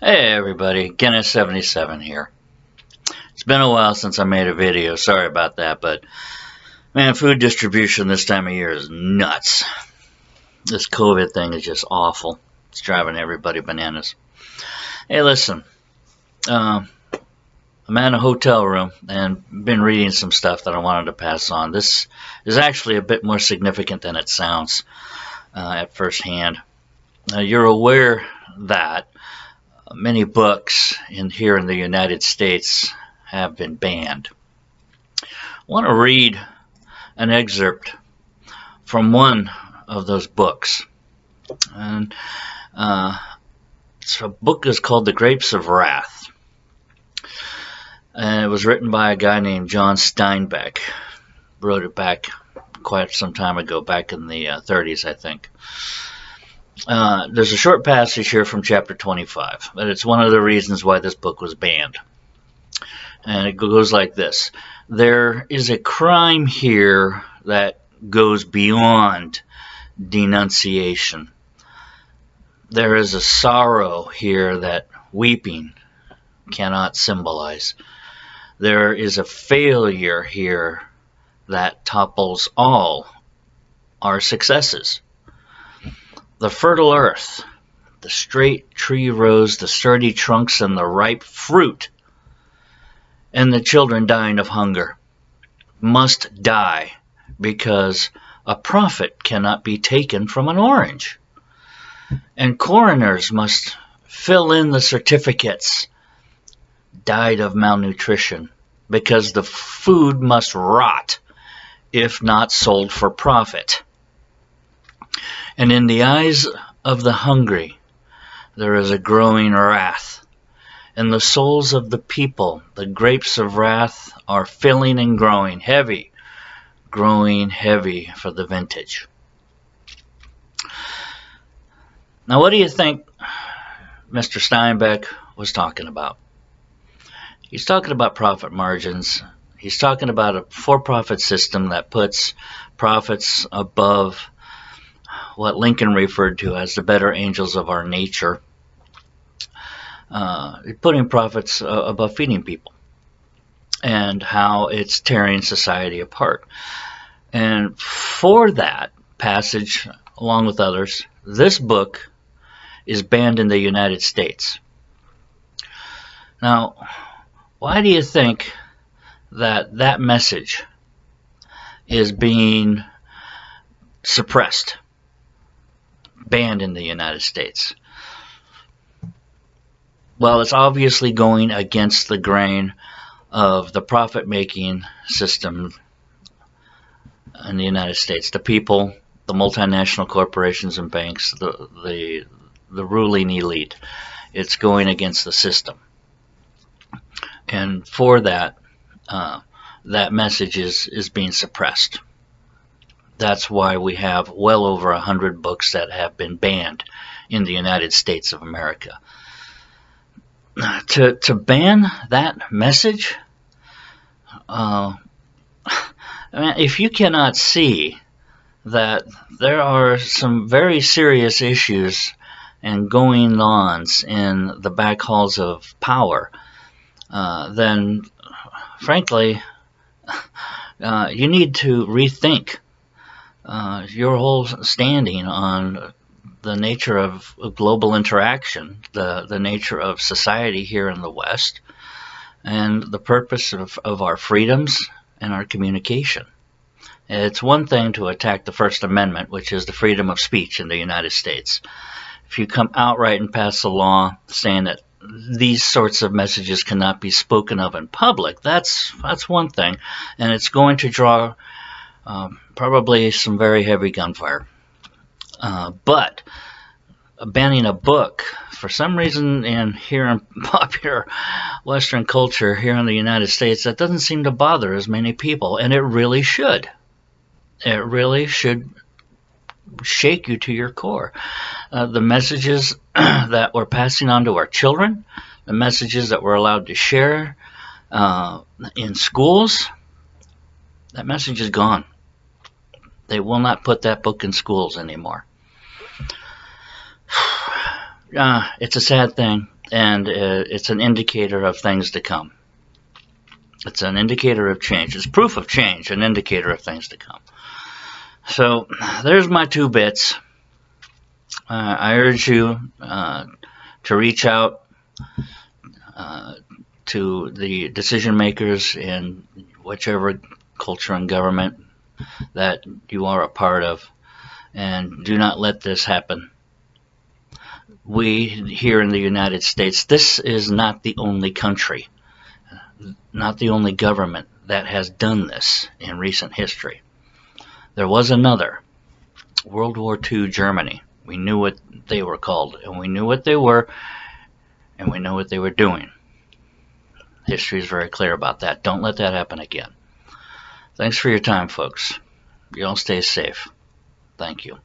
Hey everybody, Guinness77 here. It's been a while since I made a video, sorry about that, but man, food distribution this time of year is nuts. This COVID thing is just awful. It's driving everybody bananas. Hey listen, I'm in a hotel room and been reading some stuff that I wanted to pass on. This is actually a bit more significant than it sounds at first hand. You're aware that many books here in the United States have been banned. I want to read an excerpt from one of those books. And the book is called The Grapes of Wrath. And it was written by a guy named John Steinbeck. Wrote it back quite some time ago, back in the 30s, I think. There's a short passage here from chapter 25, but it's one of the reasons why this book was banned. And it goes like this. There is a crime here that goes beyond denunciation. There is a sorrow here that weeping cannot symbolize. There is a failure here that topples all our successes. The fertile earth, the straight tree rows, the sturdy trunks, and the ripe fruit, and the children dying of hunger, must die because a profit cannot be taken from an orange. And coroners must fill in the certificates, died of malnutrition, because the food must rot if not sold for profit. And in the eyes of the hungry, there is a growing wrath. In the souls of the people, the grapes of wrath are filling and growing heavy for the vintage. Now, what do you think Mr. Steinbeck was talking about? He's talking about profit margins. He's talking about a for-profit system that puts profits above what Lincoln referred to as the better angels of our nature, putting profits above feeding people, and how it's tearing society apart. And for that passage, along with others, this book is banned in the United States. Now, why do you think that message is being suppressed, banned in the United States? Well, it's obviously going against the grain of the profit-making system in the United States. The people, the multinational corporations and banks, the ruling elite. It's going against the system. And for that, that message is being suppressed. That's why we have well over 100 books that have been banned in the United States of America. To ban that message, if you cannot see that there are some very serious issues and goings-ons in the back halls of power, then frankly, you need to rethink your whole standing on the nature of global interaction, the nature of society here in the West, and the purpose of our freedoms and our communication. It's one thing to attack the First Amendment, which is the freedom of speech in the United States. If you come outright and pass a law saying that these sorts of messages cannot be spoken of in public, that's one thing, and it's going to draw probably some very heavy gunfire. But banning a book, for some reason, here in popular Western culture here in the United States, that doesn't seem to bother as many people, and it really should. It really should shake you to your core. The messages that we're passing on to our children, the messages that we're allowed to share in schools, that message is gone. They will not put that book in schools anymore. It's a sad thing. and it's an indicator of things to come. It's an indicator of change. It's proof of change, an indicator of things to come. So there's my 2 bits. I urge you to reach out to the decision makers in whichever culture and government that you are a part of, and do not let this happen. We here in the United States, this is not the only country, not the only government that has done this in recent history. There was another, World War II Germany. We knew what they were called, and we knew what they were, and we know what they were doing. History is very clear about that. Don't let that happen again. Thanks for your time, folks. You all stay safe. Thank you.